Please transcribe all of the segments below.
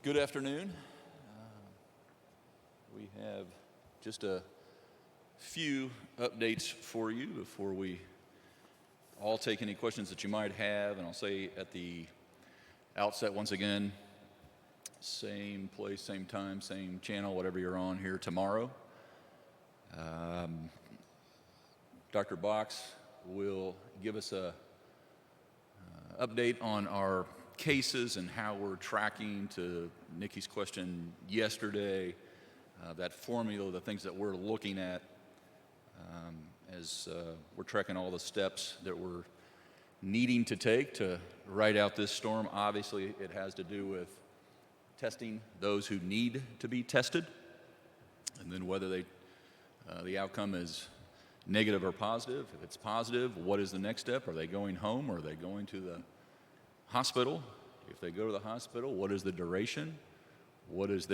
Good afternoon. We have just a few updates for you before we all take any questions that you might have. And I'll say at the outset once again, same place, same time, same channel, whatever you're on here tomorrow. Dr. Box will give us a update on our cases and how we're tracking to Nikki's question yesterday, that formula, the things that we're looking at as we're tracking all the steps that we're needing to take to ride out this storm. Obviously, it has to do with testing those who need to be tested, and then whether the outcome is negative or positive. If it's positive, what is the next step? Are they going home or are they going to the hospital? If they go to the hospital, what is the duration? What is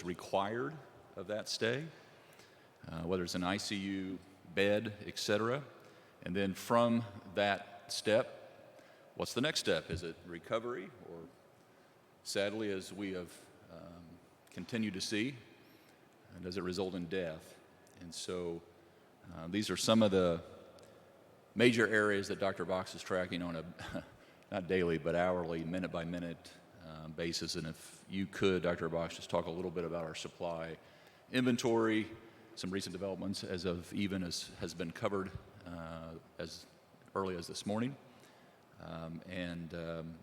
required of that stay? Whether it's an ICU bed, etc. And then from that step, what's the next step? Is it recovery, or sadly, as we have continued to see, does it result in death? And so these are some of the major areas that Dr. Box is tracking on a not daily, but hourly, minute-by-minute basis. And if you could, Dr. Box, just talk a little bit about our supply inventory, some recent developments as has been covered as early as this morning, and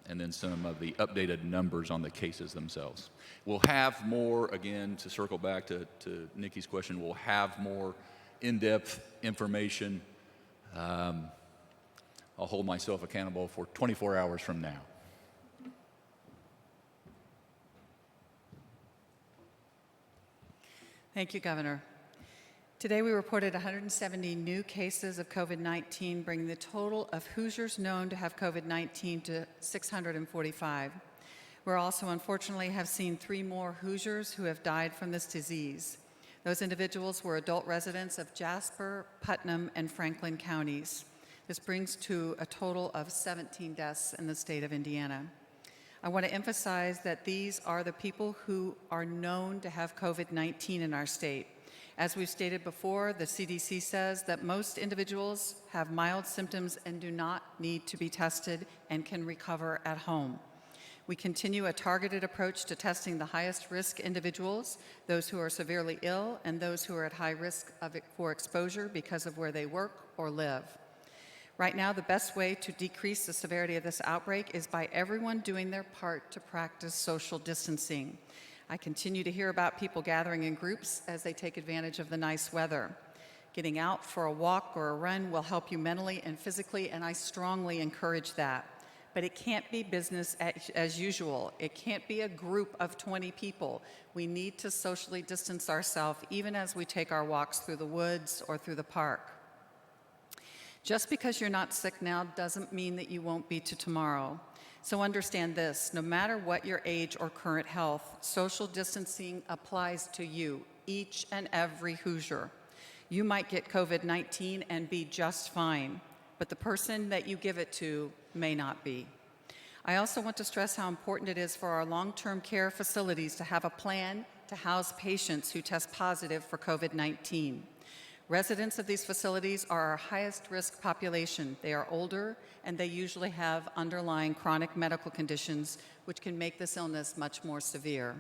then some of the updated numbers on the cases themselves. We'll have more, again, to circle back to Nikki's question, we'll have more in-depth information. I'll hold myself accountable for 24 hours from now. Thank you, Governor. Today we reported 170 new cases of COVID-19, bringing the total of Hoosiers known to have COVID-19 to 645. We also unfortunately have seen 3 more Hoosiers who have died from this disease. Those individuals were adult residents of Jasper, Putnam, and Franklin counties. This brings to a total of 17 deaths in the state of Indiana. I want to emphasize that these are the people who are known to have COVID-19 in our state. As we've stated before, the CDC says that most individuals have mild symptoms and do not need to be tested and can recover at home. We continue a targeted approach to testing the highest risk individuals, those who are severely ill and those who are at high risk for exposure because of where they work or live. Right now, the best way to decrease the severity of this outbreak is by everyone doing their part to practice social distancing. I continue to hear about people gathering in groups as they take advantage of the nice weather. Getting out for a walk or a run will help you mentally and physically, and I strongly encourage that. But it can't be business as usual. It can't be a group of 20 people. We need to socially distance ourselves even as we take our walks through the woods or through the park. Just because you're not sick now doesn't mean that you won't be to tomorrow. So understand this, no matter what your age or current health, social distancing applies to you, each and every Hoosier. You might get COVID-19 and be just fine, but the person that you give it to may not be. I also want to stress how important it is for our long-term care facilities to have a plan to house patients who test positive for COVID-19. Residents of these facilities are our highest risk population. They are older and they usually have underlying chronic medical conditions which can make this illness much more severe.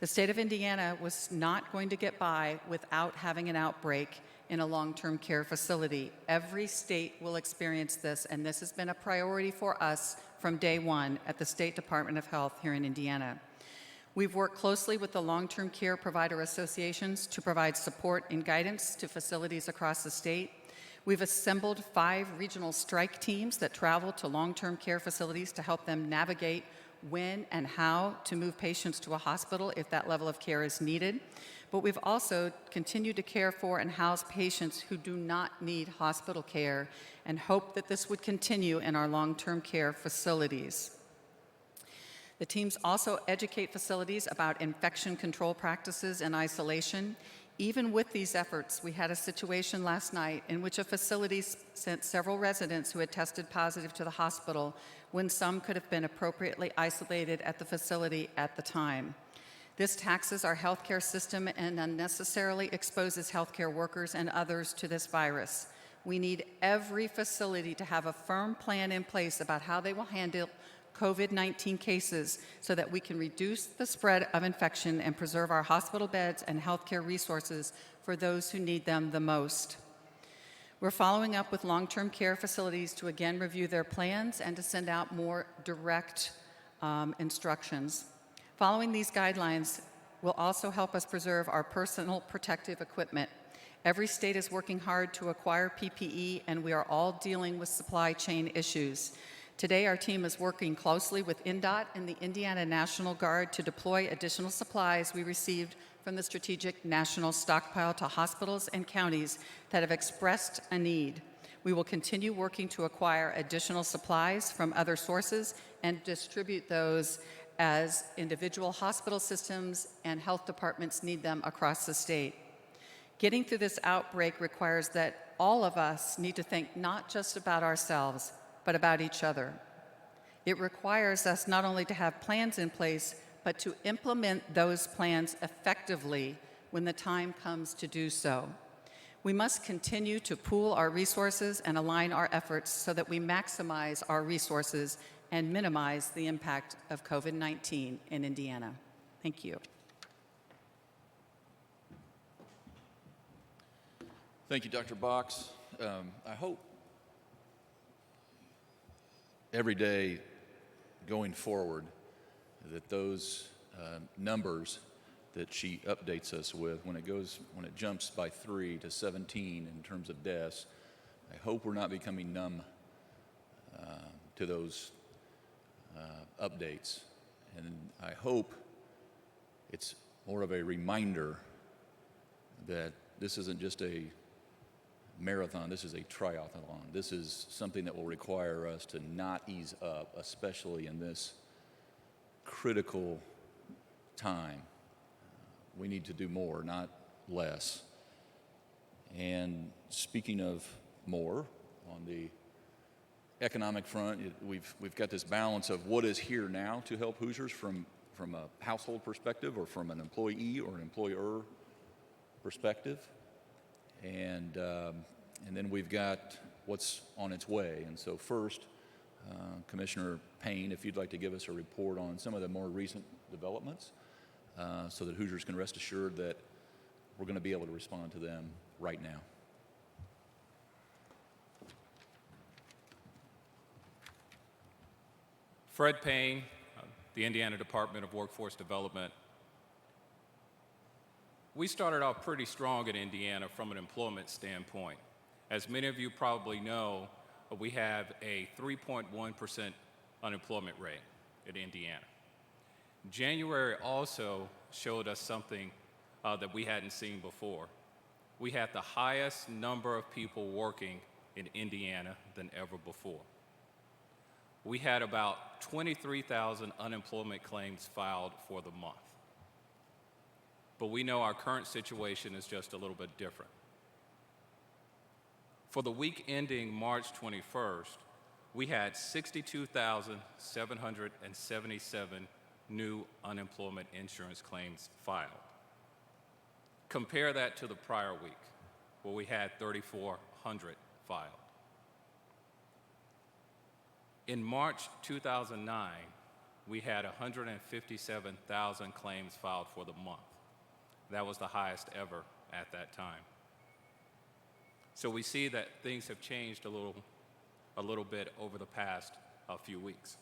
The state of Indiana was not going to get by without having an outbreak in a long-term care facility. Every state will experience this, and this has been a priority for us from day one at the State Department of Health here in Indiana. We've worked closely with the long-term care provider associations to provide support and guidance to facilities across the state. We've assembled 5 regional strike teams that travel to long-term care facilities to help them navigate when and how to move patients to a hospital if that level of care is needed. But we've also continued to care for and house patients who do not need hospital care and hope that this would continue in our long-term care facilities. The teams also educate facilities about infection control practices and isolation. Even with these efforts, we had a situation last night in which a facility sent several residents who had tested positive to the hospital when some could have been appropriately isolated at the facility at the time. This taxes our healthcare system and unnecessarily exposes healthcare workers and others to this virus. We need every facility to have a firm plan in place about how they will handle COVID-19 cases so that we can reduce the spread of infection and preserve our hospital beds and healthcare resources for those who need them the most. We're following up with long-term care facilities to again review their plans and to send out more direct instructions. Following these guidelines will also help us preserve our personal protective equipment. Every state is working hard to acquire PPE, and we are all dealing with supply chain issues. Today, our team is working closely with INDOT and the Indiana National Guard to deploy additional supplies we received from the Strategic National Stockpile to hospitals and counties that have expressed a need. We will continue working to acquire additional supplies from other sources and distribute those as individual hospital systems and health departments need them across the state. Getting through this outbreak requires that all of us need to think not just about ourselves, but about each other. It requires us not only to have plans in place, but to implement those plans effectively when the time comes to do so. We must continue to pool our resources and align our efforts so that we maximize our resources and minimize the impact of COVID-19 in Indiana. Thank you. Thank you, Dr. Box. I hope every day going forward that those numbers that she updates us with, when it jumps by 3 to 17 in terms of deaths, I hope we're not becoming numb to those updates. And I hope it's more of a reminder that this isn't just a marathon, this is a triathlon. This is something that will require us to not ease up, especially in this critical time. We need to do more, not less. And speaking of more, on the economic front, we've got this balance of what is here now to help Hoosiers from a household perspective or from an employee or an employer perspective. And then we've got what's on its way. And so first, Commissioner Payne, if you'd like to give us a report on some of the more recent developments so that Hoosiers can rest assured that we're going to be able to respond to them right now. Fred Payne, the Indiana Department of Workforce Development. We started off pretty strong in Indiana from an employment standpoint. As many of you probably know, we have a 3.1% unemployment rate in Indiana. January also showed us something that we hadn't seen before. We had the highest number of people working in Indiana than ever before. We had about 23,000 unemployment claims filed for the month. But we know our current situation is just a little bit different. For the week ending March 21st, we had 62,777 new unemployment insurance claims filed. Compare that to the prior week, where we had 3,400 filed. In March 2009, we had 157,000 claims filed for the month. That was the highest ever at that time. So we see that things have changed a little bit over the past few weeks.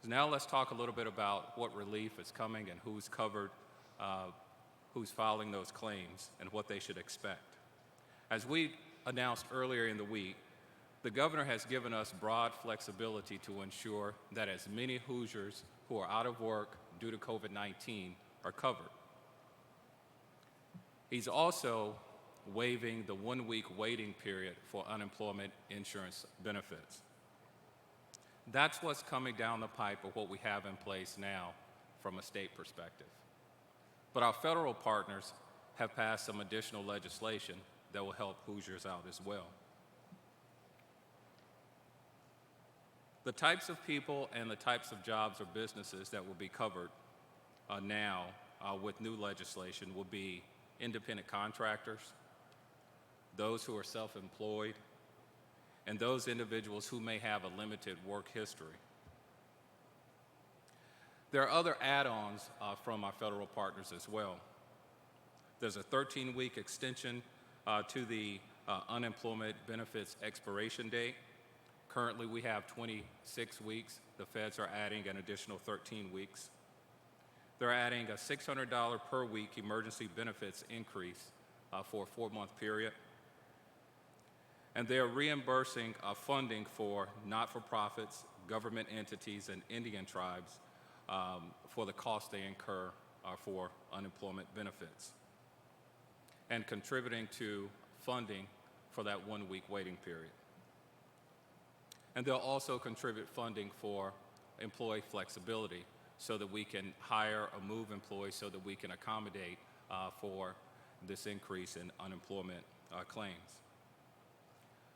So now let's talk a little bit about what relief is coming and who's covered, who's filing those claims, and what they should expect. As we announced earlier in the week, the governor has given us broad flexibility to ensure that as many Hoosiers who are out of work due to COVID-19 are covered. He's also waiving the 1-week waiting period for unemployment insurance benefits. That's what's coming down the pipe of what we have in place now from a state perspective. But our federal partners have passed some additional legislation that will help Hoosiers out as well. The types of people and the types of jobs or businesses that will be covered now with new legislation will be independent contractors, those who are self-employed, and those individuals who may have a limited work history. There are other add-ons from our federal partners as well. There's a 13-week extension to the unemployment benefits expiration date. Currently, we have 26 weeks. The feds are adding an additional 13 weeks. They're adding a $600 per week emergency benefits increase for a 4-month period. And they're reimbursing funding for not-for-profits, government entities, and Indian tribes for the costs they incur for unemployment benefits, and contributing to funding for that 1-week waiting period. And they'll also contribute funding for employee flexibility so that we can hire or move employees so that we can accommodate for this increase in unemployment claims.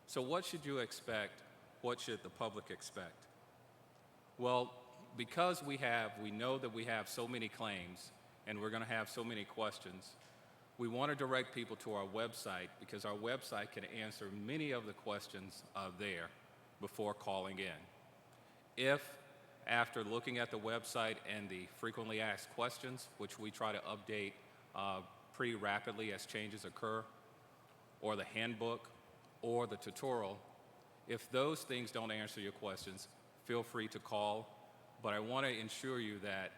So what should you expect? What should the public expect? Well, because we know that we have so many claims and we're going to have so many questions, we want to direct people to our website, because our website can answer many of the questions there before calling in. If, after looking at the website and the frequently asked questions, which we try to update pretty rapidly as changes occur, or the handbook, or the tutorial, if those things don't answer your questions, feel free to call. But I want to ensure you that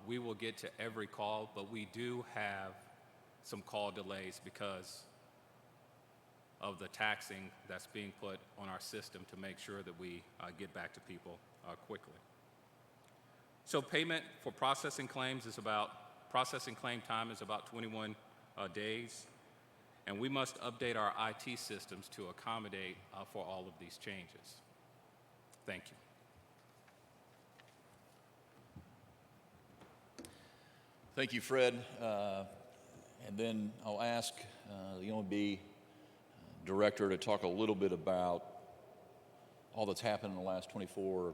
we will get to every call, but we do have some call delays because of the taxing that's being put on our system to make sure that we get back to people quickly. So payment for processing claim time is about 21 days, and we must update our IT systems to accommodate for all of these changes. Thank you. Thank you, Fred. And then I'll ask the OMB director to talk a little bit about all that's happened in the last 24,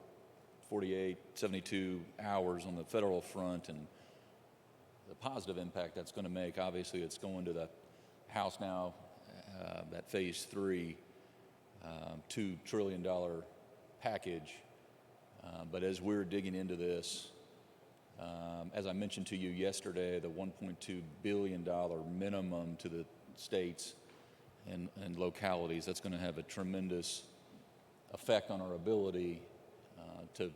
48, 72 hours on the federal front and the positive impact that's going to make. Obviously, it's going to the House now, that phase 3, $2 trillion package. But as we're digging into this, as I mentioned to you yesterday, the $1.2 billion minimum to the states and localities, that's going to have a tremendous effect on our ability to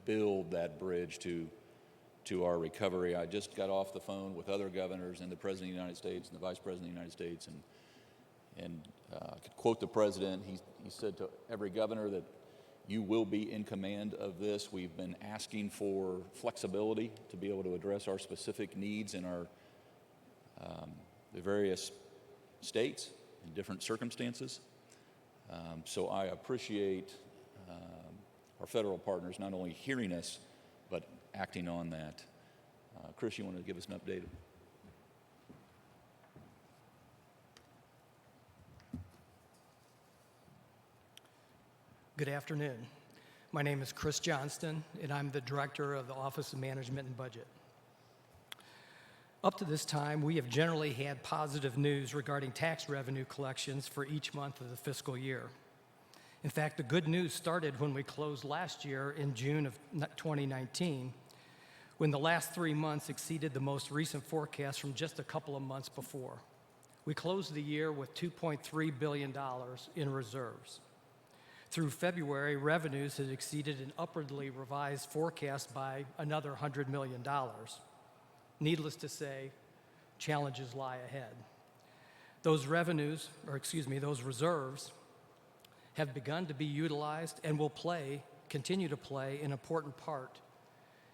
build that bridge to our recovery. I just got off the phone with other governors and the President of the United States and the Vice President of the United States, and I could quote the President. He said to every governor that you will be in command of this. We've been asking for flexibility to be able to address our specific needs in our the various states in different circumstances. So I appreciate our federal partners not only hearing us, but acting on that. Chris, you want to give us an update? Good afternoon. My name is Chris Johnston, and I'm the Director of the Office of Management and Budget. Up to this time, we have generally had positive news regarding tax revenue collections for each month of the fiscal year. In fact, the good news started when we closed last year in June of 2019, when the last 3 months exceeded the most recent forecast from just a couple of months before. We closed the year with $2.3 billion in reserves. Through February, revenues had exceeded an upwardly revised forecast by another $100 million. Needless to say, challenges lie ahead. Those revenues, those reserves, have begun to be utilized and will continue to play an important part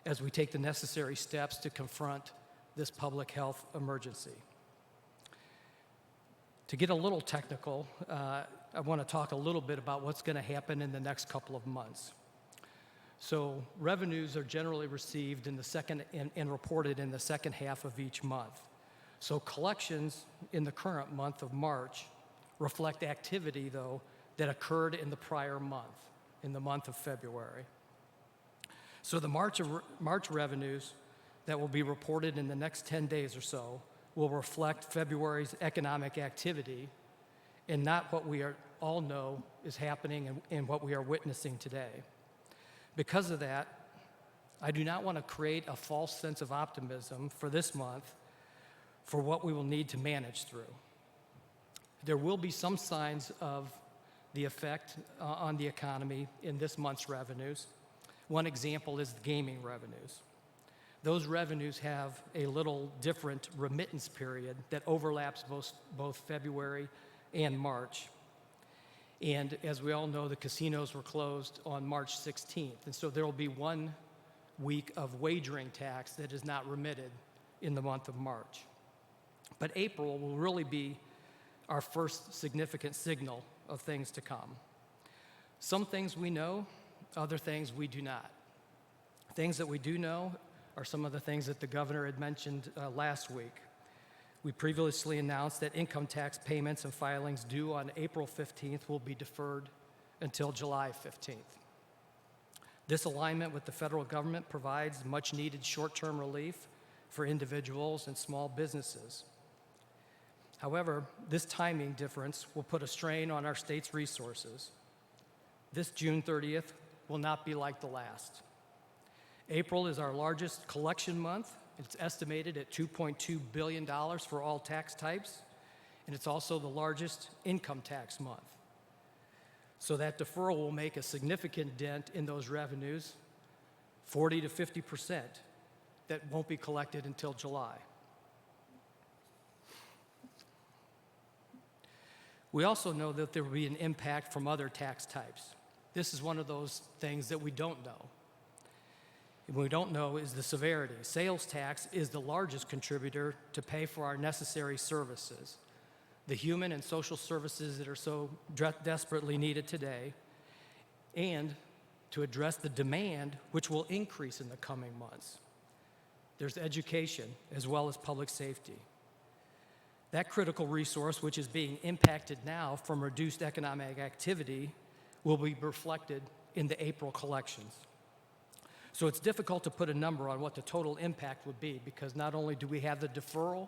as we take the necessary steps to confront this public health emergency. To get a little technical, I want to talk a little bit about what's going to happen in the next couple of months. So revenues are generally received in the second and reported in the second half of each month. So collections in the current month of March reflect activity, though, that occurred in the prior month, in the month of February. So the March revenues that will be reported in the next 10 days or so will reflect February's economic activity and not what we all know is happening and what we are witnessing today. Because of that, I do not want to create a false sense of optimism for this month for what we will need to manage through. There will be some signs of the effect on the economy in this month's revenues. One example is the gaming revenues. Those revenues have a little different remittance period that overlaps both February and March. And as we all know, the casinos were closed on March 16th. And so there will be 1 week of wagering tax that is not remitted in the month of March. But April will really be our first significant signal of things to come. Some things we know, other things we do not. Things that we do know are some of the things that the governor had mentioned last week. We previously announced that income tax payments and filings due on April 15th will be deferred until July 15th. This alignment with the federal government provides much needed short-term relief for individuals and small businesses. However, this timing difference will put a strain on our state's resources. This June 30th will not be like the last. April is our largest collection month. It's estimated at $2.2 billion for all tax types, and it's also the largest income tax month. So that deferral will make a significant dent in those revenues, 40 to 50%, that won't be collected until July. We also know that there will be an impact from other tax types. This is one of those things that we don't know. And what we don't know is the severity. Sales tax is the largest contributor to pay for our necessary services, the human and social services that are so desperately needed today, and to address the demand which will increase in the coming months. There's education as well as public safety. That critical resource, which is being impacted now from reduced economic activity, will be reflected in the April collections. So it's difficult to put a number on what the total impact would be, because not only do we have the deferral,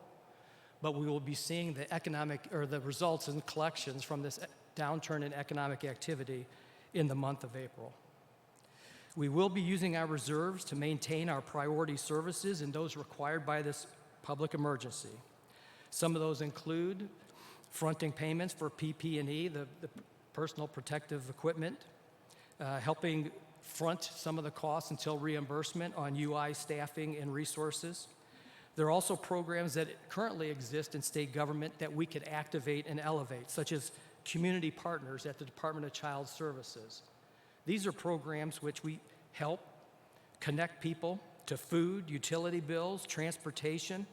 but we will be seeing the results in collections from this downturn in economic activity in the month of April. We will be using our reserves to maintain our priority services and those required by this public emergency. Some of those include fronting payments for PP&E, the personal protective equipment, helping front some of the costs until reimbursement on UI staffing and resources. There are also programs that currently exist in state government that we could activate and elevate, such as community partners at the Department of Child Services. These are programs which we help connect people to food, utility bills, transportation,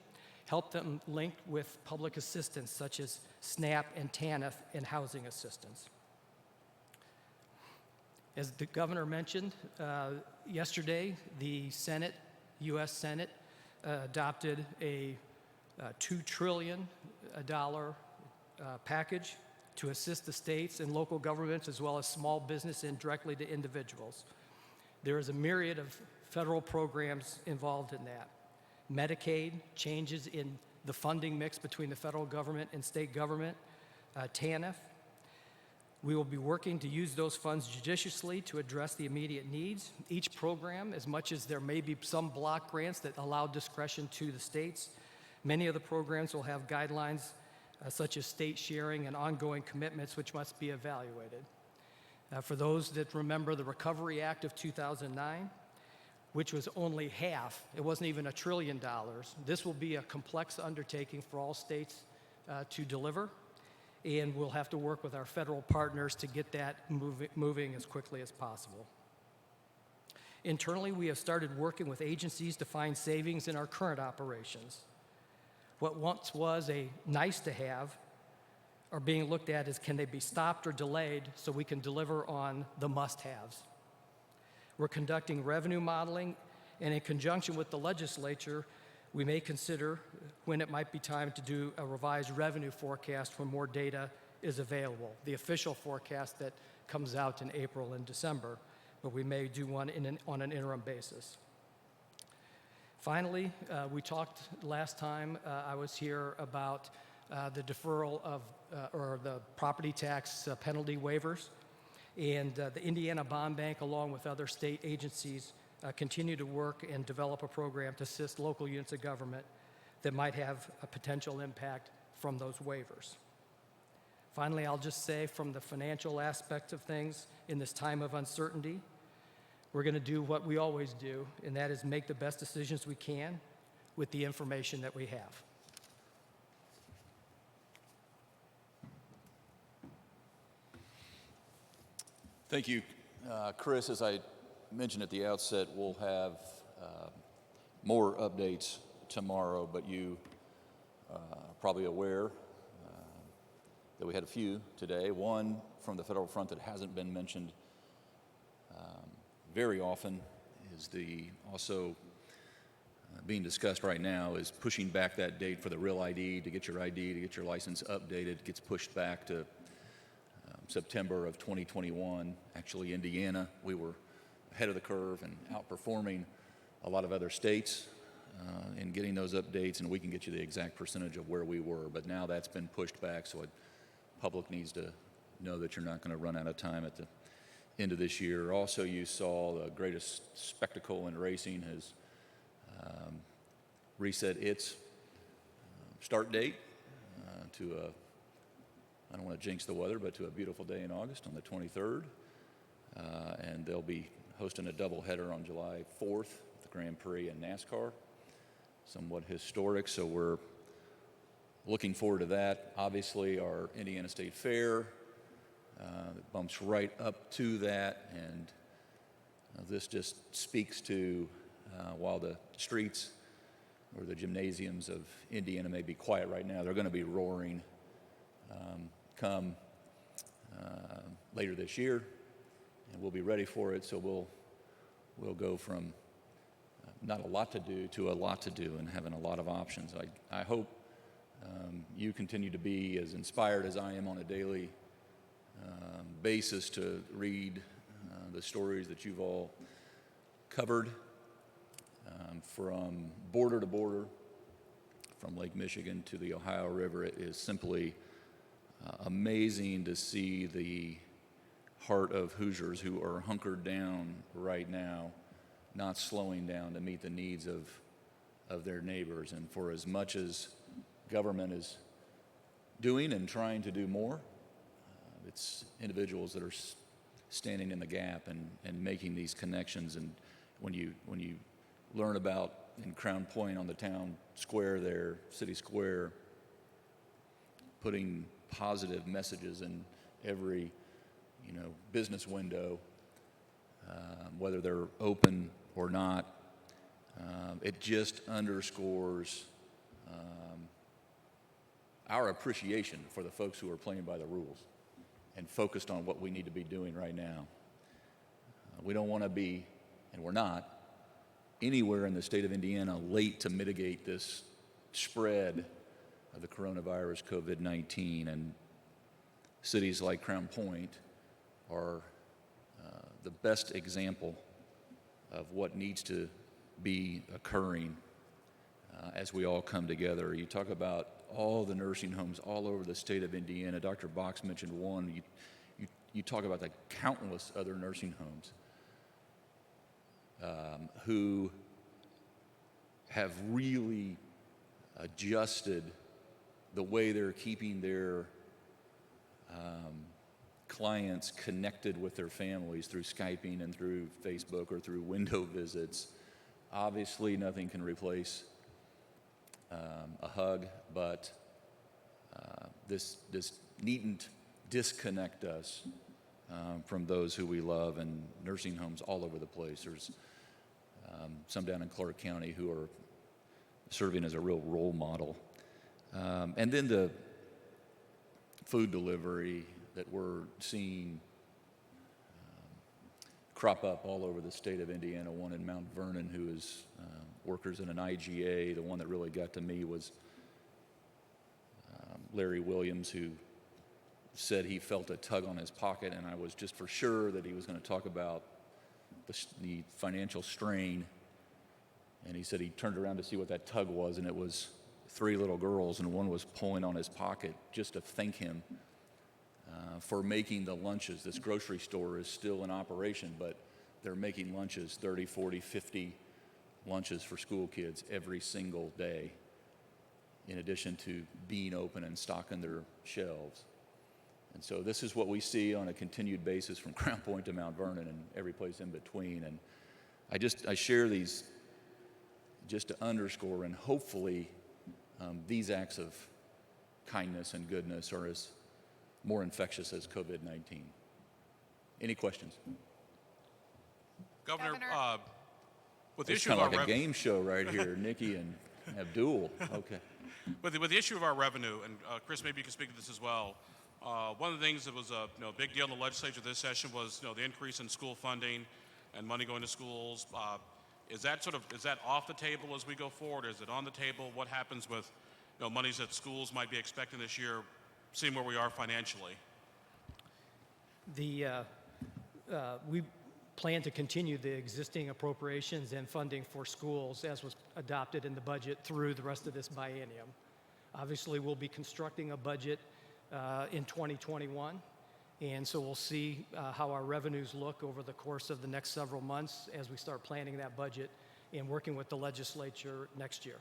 help them link with public assistance such as SNAP and TANF and housing assistance. As the governor mentioned, yesterday the Senate, U.S. Senate, adopted a $2 trillion package to assist the states and local governments as well as small business and directly to individuals. There is a myriad of federal programs involved in that. Medicaid, changes in the funding mix between the federal government and state government, TANF. We will be working to use those funds judiciously to address the immediate needs. Each program, as much as there may be some block grants that allow discretion to the states, many of the programs will have guidelines such as state sharing and ongoing commitments which must be evaluated. For those that remember the Recovery Act of 2009, which was only half, it wasn't even $1 trillion. This will be a complex undertaking for all states to deliver, and we'll have to work with our federal partners to get that moving as quickly as possible. Internally, we have started working with agencies to find savings in our current operations. What once was a nice to have are being looked at as can they be stopped or delayed so we can deliver on the must-haves. We're conducting revenue modeling, and in conjunction with the legislature, We may consider when it might be time to do a revised revenue forecast when more data is available, the official forecast that comes out in April and December, but we may do one on an interim basis. Finally, we talked last time I was here about the deferral of, or the property tax penalty waivers. And the Indiana Bond Bank, along with other state agencies, continue to work and develop a program to assist local units of government that might have a potential impact from those waivers. Finally, I'll just say from the financial aspect of things, in this time of uncertainty, we're going to do what we always do, and that is make the best decisions we can with the information that we have. Thank you, Chris. As I mentioned at the outset, we'll have more updates tomorrow, but you are probably aware that we had a few today. One from the federal front that hasn't been mentioned very often is also being discussed right now is pushing back that date for the real ID, to get your ID, to get your license updated. It gets pushed back to September of 2021. Actually, Indiana, we were ahead of the curve and outperforming a lot of other states in getting those updates, and we can get you the exact percentage of where we were. But now that's been pushed back, so the public needs to know that you're not going to run out of time at the end of this year. Also, you saw the greatest spectacle in racing has reset its start date to I don't want to jinx the weather, but to a beautiful day in August on the 23rd. And they'll be hosting a doubleheader on July 4th, the Grand Prix and NASCAR. Somewhat historic, so we're looking forward to that. Obviously, our Indiana State Fair bumps right up to that, and this just speaks to while the streets or the gymnasiums of Indiana may be quiet right now, they're going to be roaring come later this year, and we'll be ready for it. So we'll go from not a lot to do to a lot to do and having a lot of options. I hope you continue to be as inspired as I am on a daily basis to read the stories that you've all covered from border to border, from Lake Michigan to the Ohio River. It is simply amazing to see the heart of Hoosiers who are hunkered down right now, not slowing down to meet the needs of their neighbors. And for as much as government is doing and trying to do more, it's individuals that are standing in the gap and making these connections. And when you learn about in Crown Point on the town square there, city square, putting positive messages in every business window, whether they're open or not, it just underscores our appreciation for the folks who are playing by the rules and focused on what we need to be doing right now. We don't want to be, and we're not, anywhere in the state of Indiana late to mitigate this spread of the coronavirus, COVID-19, and cities like Crown Point are the best example of what needs to be occurring as we all come together. You talk about all the nursing homes all over the state of Indiana. Dr. Box mentioned one. You talk about the countless other nursing homes who have really adjusted the way they're keeping their clients connected with their families through Skyping and through Facebook or through window visits. Obviously, nothing can replace a hug, but this needn't disconnect us from those who we love, and nursing homes all over the place. There's some down in Clark County who are serving as a real role model. And then the food delivery that we're seeing crop up all over the state of Indiana, one in Mount Vernon who is workers in an IGA. The one that really got to me was Larry Williams, who said he felt a tug on his pocket, and I was just for sure that he was going to talk about the financial strain. And he said he turned around to see what that tug was, and it was 3 little girls, and one was pulling on his pocket just to thank him for making the lunches. This grocery store is still in operation, but they're making lunches, 30, 40, 50 lunches for school kids every single day, in addition to being open and stocking their shelves. And so this is what we see on a continued basis from Crown Point to Mount Vernon and every place in between. And I share these just to underscore, and hopefully these acts of kindness and goodness are as more infectious as COVID-19. Any questions? Governor, with the It's issue kind of of our like a game show right here, Nikki and Abdul. Okay. with the issue of our revenue, and Chris, maybe you can speak to this as well. One of the things that was a big deal in the legislature this session was the increase in school funding and money going to schools. Is that off the table as we go forward? Is it on the table? What happens with monies that schools might be expecting this year, seeing where we are financially? We plan to continue the existing appropriations and funding for schools as was adopted in the budget through the rest of this biennium. Obviously, we'll be constructing a budget in 2021, and so we'll see how our revenues look over the course of the next several months as we start planning that budget and working with the legislature next year.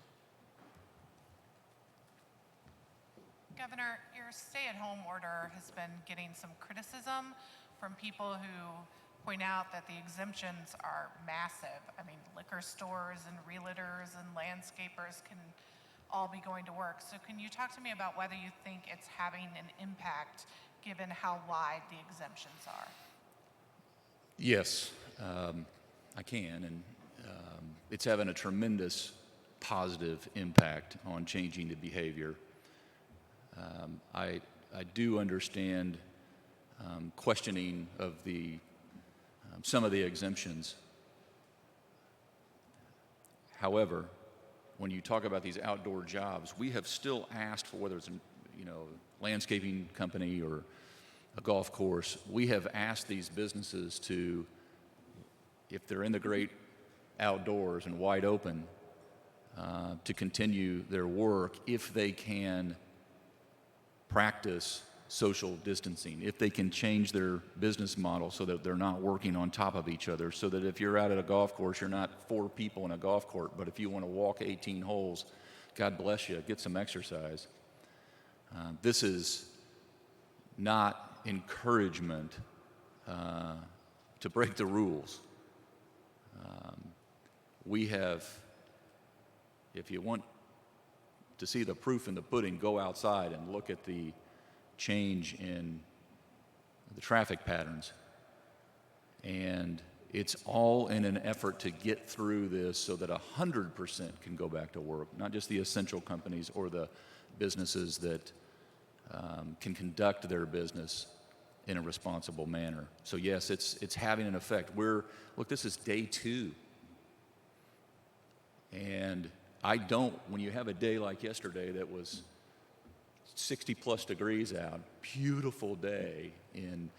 Governor, your stay-at-home order has been getting some criticism from people who point out that the exemptions are massive. I mean, liquor stores and realtors and landscapers can all be going to work. So can you talk to me about whether you think it's having an impact given how wide the exemptions are? Yes, I can, and it's having a tremendous positive impact on changing the behavior. I do understand questioning of the some of the exemptions. However, when you talk about these outdoor jobs, we have still asked for, whether it's a landscaping company or a golf course, we have asked these businesses to, if they're in the great outdoors and wide open, to continue their work if they can practice social distancing, if they can change their business model so that they're not working on top of each other, so that if you're out at a golf course, you're not 4 people in a golf court, but if you want to walk 18 holes, God bless you, get some exercise. This is not encouragement to break the rules. We have, if you want to see the proof in the pudding, go outside and look at the change in the traffic patterns. And it's all in an effort to get through this so that 100% can go back to work, not just the essential companies or the businesses that can conduct their business in a responsible manner. So yes, it's having an effect. Look, this is day 2. And when you have a day like yesterday that was 60 plus degrees out, beautiful day in,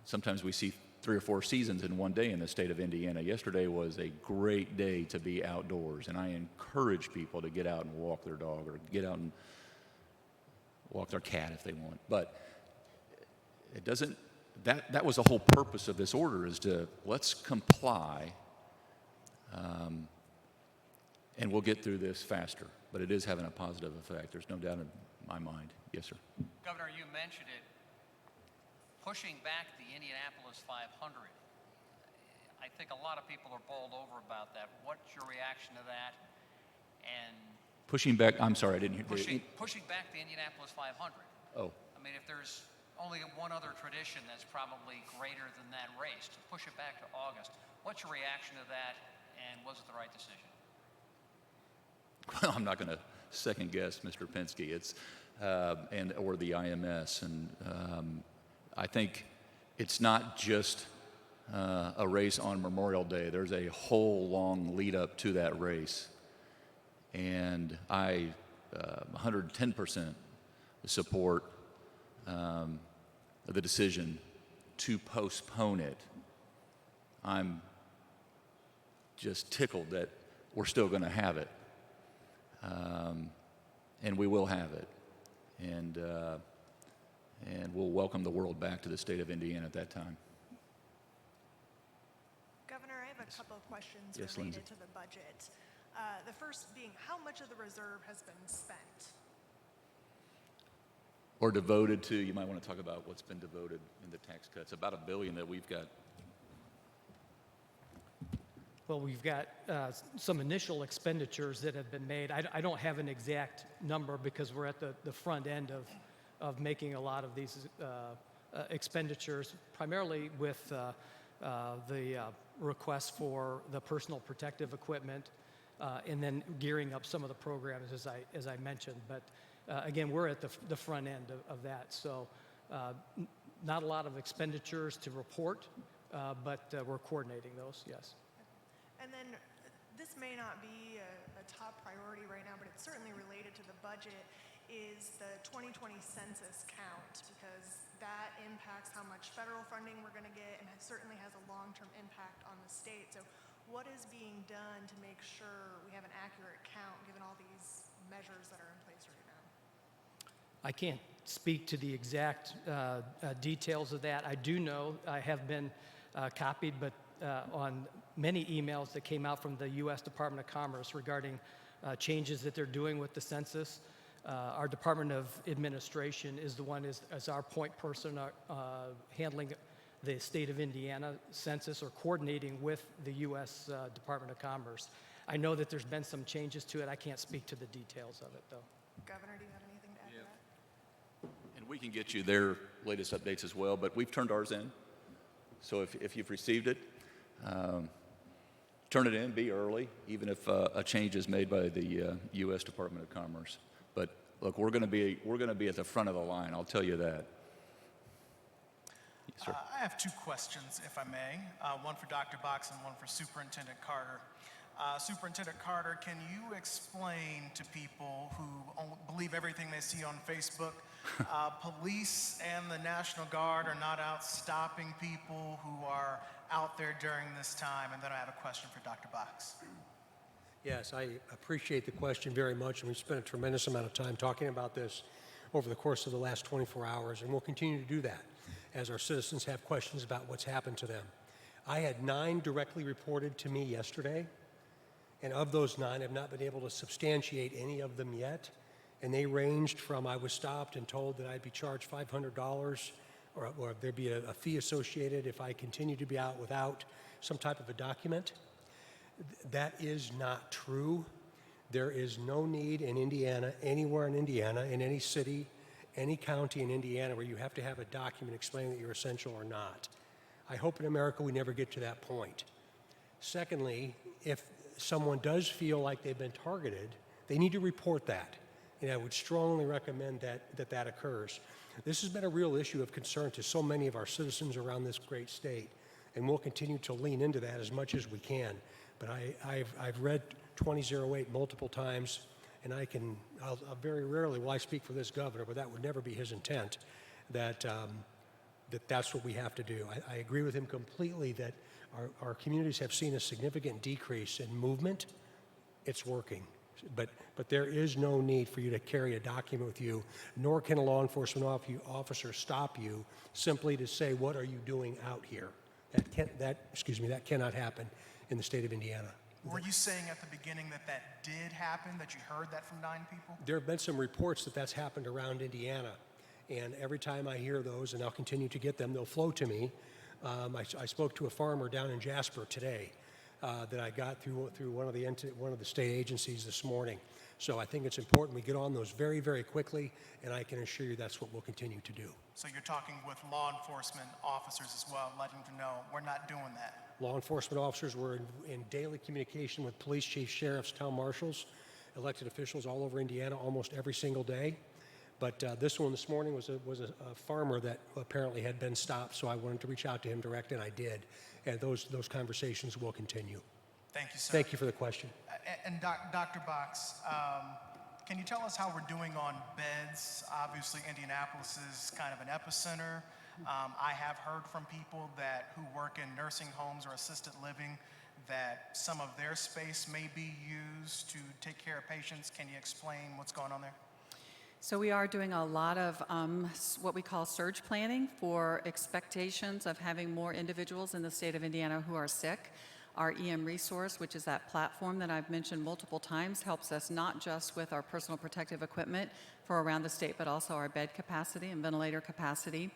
sometimes we see 3 or 4 seasons in one day in the state of Indiana. Yesterday was a great day to be outdoors, and I encourage people to get out and walk their dog or get out and walk their cat if they want. But it doesn't, that was the whole purpose of this order, is to let's comply, and we'll get through this faster. But it is having a positive effect. There's no doubt in my mind. Yes, sir. Governor, you mentioned it, pushing back the Indianapolis 500. I think a lot of people are bowled over about that. What's your reaction to that? And Pushing back, I'm sorry, I didn't hear. Pushing back the Indianapolis 500. Oh. I mean, if there's only one other tradition that's probably greater than that race, to push it back to August, what's your reaction to that, and was it the right decision? Well, I'm not going to second guess Mr. Penske. Or the IMS, and I think it's not just a race on Memorial Day. There's a whole long lead up to that race. And I 110% support the decision to postpone it. I'm just tickled that we're still going to have it. And we will have it. And we'll welcome the world back to the state of Indiana at that time. Governor, I have a couple of questions Yes, related Lindsay. to the budget. The first being, how much of the reserve has been spent? Or devoted to, you might want to talk about what's been devoted in the tax cuts, about $1 billion that we've got. Well, we've got some initial expenditures that have been made. I don't have an exact number because we're at the front end of making a lot of these expenditures, primarily with the request for the personal protective equipment, and then gearing up some of the programs, as I mentioned. But again, we're at the front end of that. So not a lot of expenditures to report, but we're coordinating those, yes. And then this may not be a top priority right now, but it's certainly related to the budget, is the 2020 census count, because that impacts how much federal funding we're going to get and it certainly has a long-term impact on the state. So what is being done to make sure we have an accurate count given all these measures that are in place right now? I can't speak to the exact details of that. I do know I have been copied, but on many emails that came out from the U.S. Department of Commerce regarding changes that they're doing with the census. Our Department of Administration is the one as our point person handling the state of Indiana census or coordinating with the U.S. Department of Commerce. I know that there's been some changes to it. I can't speak to the details of it, though. Governor, do you have anything to add to that? And we can get you their latest updates as well, but we've turned ours in. So if you've received it, turn it in, be early, even if a change is made by the U.S. Department of Commerce. But look, we're going to be at the front of the line. I'll tell you that. Yes, sir. I have two questions, if I may. One for Dr. Box and one for Superintendent Carter. Superintendent Carter, can you explain to people who believe everything they see on Facebook, police and the National Guard are not out stopping people who are out there during this time? And then I have a question for Dr. Box. Yes, I appreciate the question very much, and we've spent a tremendous amount of time talking about this over the course of the last 24 hours, and we'll continue to do that as our citizens have questions about what's happened to them. I had 9 directly reported to me yesterday, and of those 9, I've not been able to substantiate any of them yet, and they ranged from I was stopped and told that I'd be charged $500 or there'd be a fee associated if I continue to be out without some type of a document. That is not true. There is no need in Indiana, anywhere in Indiana, in any city, any county in Indiana where you have to have a document explaining that you're essential or not. I hope in America we never get to that point. Secondly, if someone does feel like they've been targeted, they need to report that. And I would strongly recommend that occurs. This has been a real issue of concern to so many of our citizens around this great state, and we'll continue to lean into that as much as we can. But I've read 2008 multiple times, and I'll very rarely will I speak for this governor, but that would never be his intent, that's what we have to do. I agree with him completely that our communities have seen a significant decrease in movement. It's working. But there is no need for you to carry a document with you, nor can a law enforcement officer stop you simply to say, what are you doing out here? That cannot happen in the state of Indiana. Were you saying at the beginning that did happen, that you heard that from 9 people? There have been some reports that that's happened around Indiana, and every time I hear those, and I'll continue to get them, they'll flow to me. I spoke to a farmer down in Jasper today that I got through one of the state agencies this morning. So I think it's important we get on those very, very quickly, and I can assure you that's what we'll continue to do. So you're talking with law enforcement officers as well, letting them know we're not doing that. Law enforcement officers were in daily communication with police chiefs, sheriffs, town marshals, elected officials all over Indiana almost every single day. But this one this morning was a farmer that apparently had been stopped, so I wanted to reach out to him direct, and I did. And those conversations will continue. Thank you, sir. Thank you for the question. And Dr. Box, can you tell us how we're doing on beds? Obviously, Indianapolis is kind of an epicenter. I have heard from people who work in nursing homes or assisted living that some of their space may be used to take care of patients. Can you explain what's going on there? So we are doing a lot of what we call surge planning for expectations of having more individuals in the state of Indiana who are sick. Our EM resource, which is that platform that I've mentioned multiple times, helps us not just with our personal protective equipment for around the state, but also our bed capacity and ventilator capacity.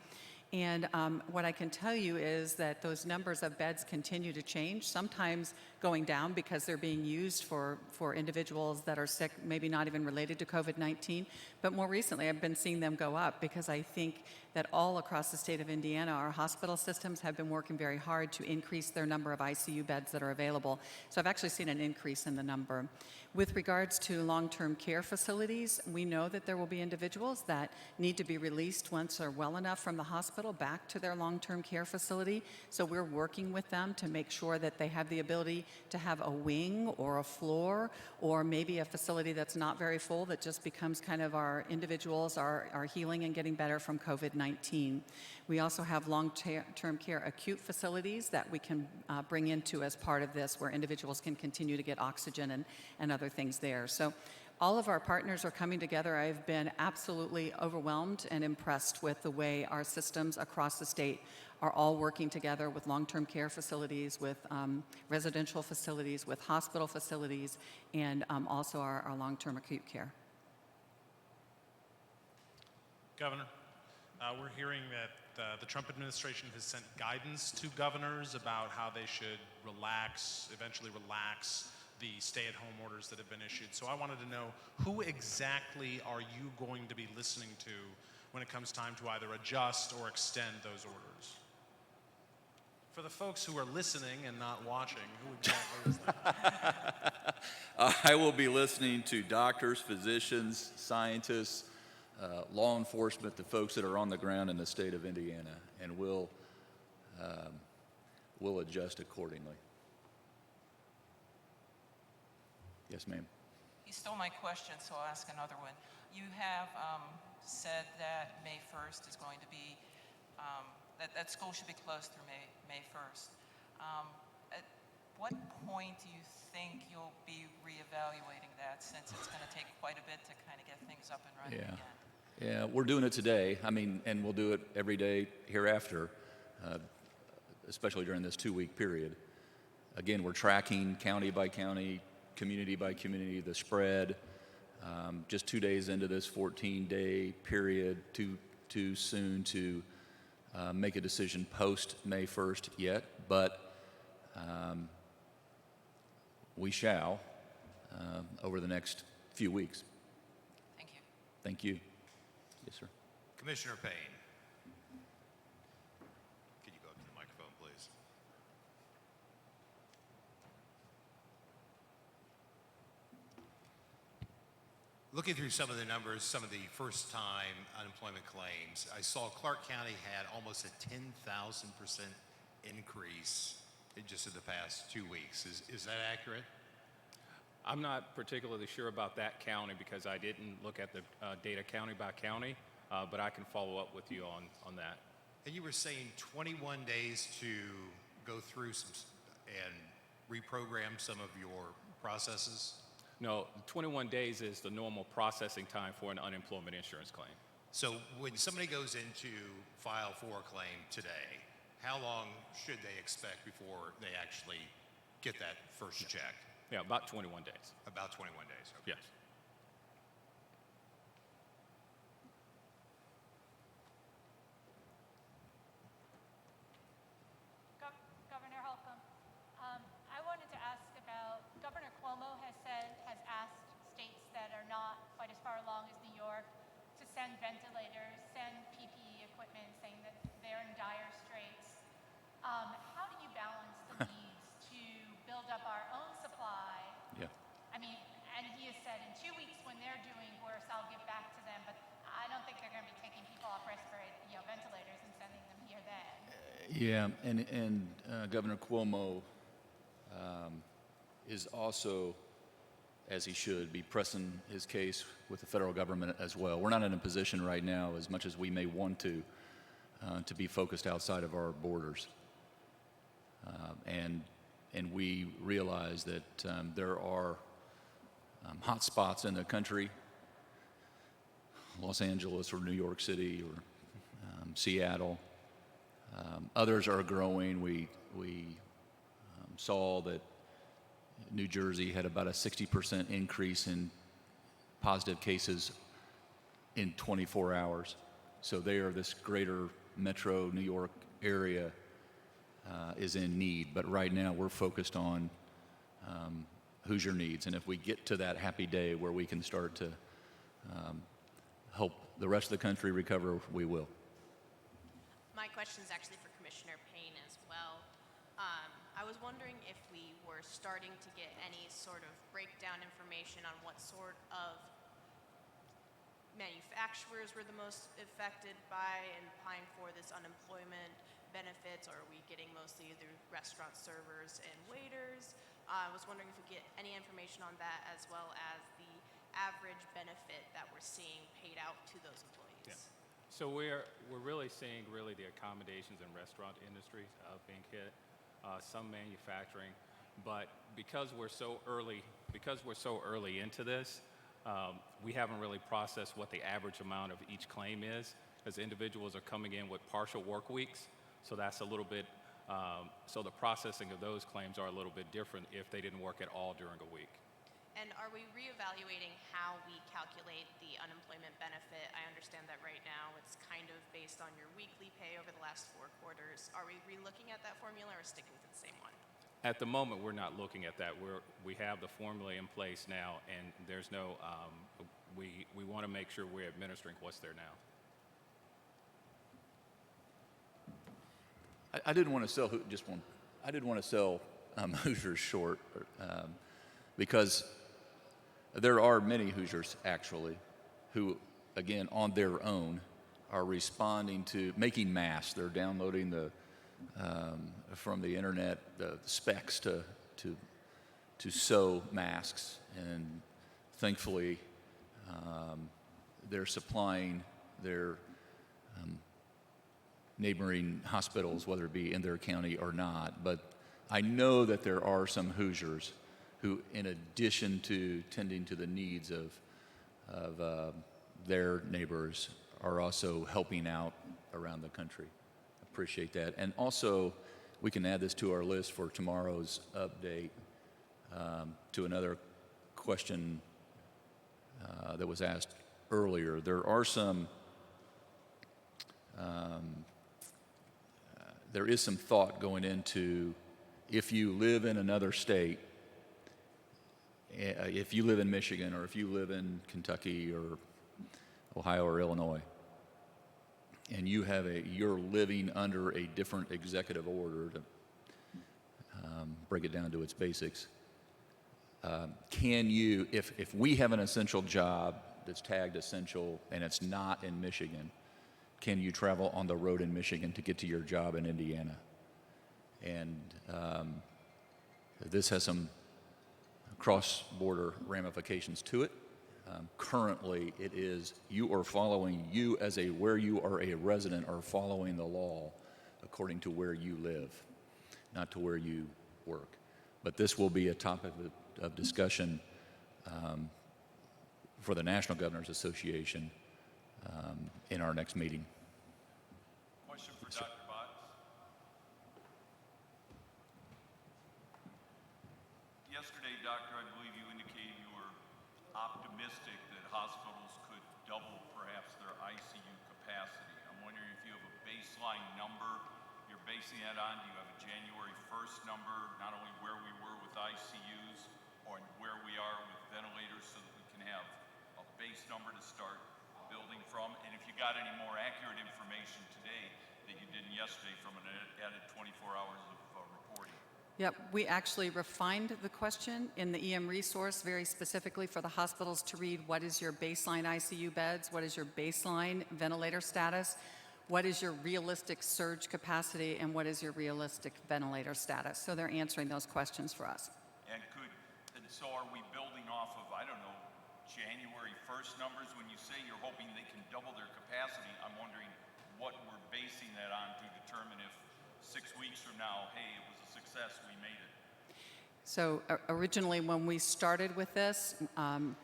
And what I can tell you is that those numbers of beds continue to change, sometimes going down because they're being used for individuals that are sick, maybe not even related to COVID-19. But more recently, I've been seeing them go up because I think that all across the state of Indiana, our hospital systems have been working very hard to increase their number of ICU beds that are available. So I've actually seen an increase in the number. With regards to long-term care facilities, we know that there will be individuals that need to be released once they're well enough from the hospital back to their long-term care facility. So we're working with them to make sure that they have the ability to have a wing or a floor or maybe a facility that's not very full that just becomes kind of our individuals are healing and getting better from COVID-19. We also have long-term care acute facilities that we can bring into as part of this where individuals can continue to get oxygen and other things there. So all of our partners are coming together. I've been absolutely overwhelmed and impressed with the way our systems across the state are all working together with long-term care facilities, with residential facilities, with hospital facilities, and also our long-term acute care. Governor, we're hearing that the Trump administration has sent guidance to governors about how they should eventually relax the stay-at-home orders that have been issued. So I wanted to know, who exactly are you going to be listening to when it comes time to either adjust or extend those orders? For the folks who are listening and not watching, who exactly is that? I will be listening to doctors, physicians, scientists, law enforcement, the folks that are on the ground in the state of Indiana, and we'll adjust accordingly. Yes, ma'am. You stole my question, so I'll ask another one. You have said that May 1st is going to be, that school should be closed through May 1st. At what point do you think you'll be reevaluating that, since it's going to take quite a bit to kind of get things up and running again? Yeah, we're doing it today. I mean, and we'll do it every day hereafter, especially during this 2-week period. Again, we're tracking county by county, community by community, the spread. Just 2 days into this 14-day period, too soon to make a decision post May 1st yet, but we shall over the next few weeks. Thank you. Thank you. Yes, sir. Commissioner Payne. Can you go up to the microphone, please? Looking through some of the numbers, some of the first-time unemployment claims, I saw Clark County had almost a 10,000% increase just in the past 2 weeks. Is that accurate? I'm not particularly sure about that county because I didn't look at the data county by county, but I can follow up with you on that. And you were saying 21 days to go through and reprogram some of your processes? No, 21 days is the normal processing time for an unemployment insurance claim. So when somebody goes in to file for a claim today, how long should they expect before they actually get that first check? Yeah, about 21 days. About 21 days. Okay. Yes. Governor Holcomb, I wanted to ask about, Governor Cuomo has asked states that are not quite as far along as New York to send ventilators, send PPE equipment, saying that they're in dire straits. How do you balance the needs to build up our own supply? I mean, and he has said in 2 weeks when they're doing worse, I'll get back to them, but I don't Yeah, and Governor Cuomo is also, as he should, be pressing his case with the federal government as well. We're not in a position right now, as much as we may want to be focused outside of our borders. And we realize that there are hot spots in the country, Los Angeles or New York City or Seattle. Others are growing. We saw that New Jersey had about a 60% increase in positive cases in 24 hours. So there, this greater metro New York area is in need. But right now, we're focused on Hoosier needs. And if we get to that happy day where we can start to help the rest of the country recover, we will. My question is actually for Commissioner Payne as well. I was wondering if we were starting to get any sort of breakdown information on what sort of manufacturers were the most affected by and applying for this unemployment benefits, or are we getting mostly the restaurant servers and waiters? I was wondering if we get any information on that, as well as the average benefit that we're seeing paid out to those employees. Yeah. So we're really seeing the accommodations and restaurant industries being hit, some manufacturing, but because we're so early into this, we haven't really processed what the average amount of each claim is, as individuals are coming in with partial work weeks. So that's a little bit, so the processing of those claims are a little bit different if they didn't work at all during a week. And are we reevaluating how we calculate the unemployment benefit? I understand that right now it's kind of based on your weekly pay over the last 4 quarters. Are we re-looking at that formula or sticking to the same one? At the moment, we're not looking at that. We have the formula in place now, and there's no, we want to make sure we're administering what's there now. I didn't want to sell I didn't want to sell Hoosiers short because there are many Hoosiers actually who, again, on their own, are responding to making masks. They're downloading from the internet the specs to sew masks, and thankfully they're supplying their neighboring hospitals, whether it be in their county or not. But I know that there are some Hoosiers who, in addition to tending to the needs of their neighbors, are also helping out around the country. Appreciate that. And also, we can add this to our list for tomorrow's update to another question that was asked earlier. There are some there is some thought going into, if you live in another state, if you live in Michigan or if you live in Kentucky or Ohio or Illinois, and you're living under a different executive order, to break it down to its basics, can you, if we have an essential job that's tagged essential and it's not in Michigan, can you travel on the road in Michigan to get to your job in Indiana? And this has some cross-border ramifications to it. Currently, it is where you are a resident are following the law according to where you live, not to where you work. But this will be a topic of discussion for the National Governors Association in our next meeting. Question for Dr. Botts. Yesterday, Doctor, I believe you indicated you were optimistic that hospitals could double perhaps their ICU capacity. I'm wondering if you have a baseline number you're basing that on. Do you have a January 1st number, not only where we were with ICUs or where we are with ventilators, so that we can have a base number to start building from? And if you got any more accurate information today that you didn't yesterday from an added 24 hours of reporting. Yep, we actually refined the question in the EM resource very specifically for the hospitals to read what is your baseline ICU beds, what is your baseline ventilator status. what is your realistic surge capacity and what is your realistic ventilator status. So they're answering those questions for us. And so are we building off of, I don't know, January 1st numbers? When you say you're hoping they can double their capacity, I'm wondering what we're basing that on to determine if 6 weeks from now, hey, it was a success, we made it. So originally when we started with this,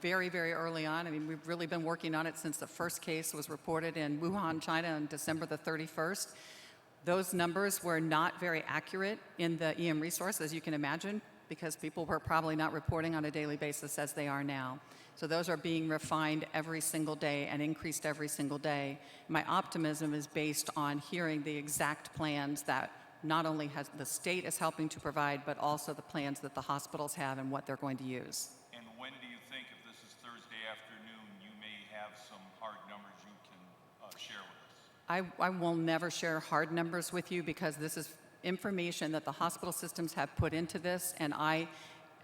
very, very early on, I mean, we've really been working on it since the first case was reported in Wuhan, China on December the 31st. Those numbers were not very accurate in the EM resource, as you can imagine, because people were probably not reporting on a daily basis as they are now. So those are being refined every single day and increased every single day. My optimism is based on hearing the exact plans that not only has the state is helping to provide, but also the plans that the hospitals have and what they're going to use. And when do you think, if this is Thursday afternoon, you may have some hard numbers you can share with us? I will never share hard numbers with you because this is information that the hospital systems have put into this, and I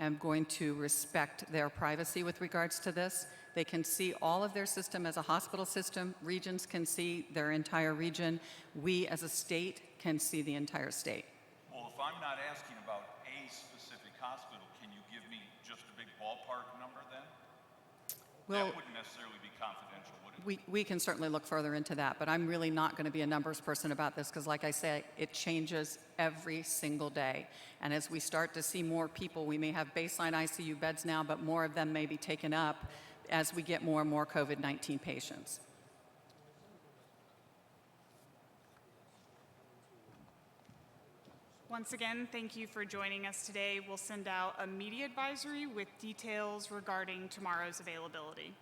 am going to respect their privacy with regards to this. They can see all of their system as a hospital system. Regions can see their entire region. We as a state can see the entire state. Well, if I'm not asking about a specific hospital, can you give me just a big ballpark number then? Well, that wouldn't necessarily be confidential, would it? we can certainly look further into that, but I'm really not going to be a numbers person about this because, like I say, it changes every single day. And as we start to see more people, we may have baseline ICU beds now, but more of them may be taken up as we get more and more COVID-19 patients. Once again, thank you for joining us today. We'll send out a media advisory with details regarding tomorrow's availability.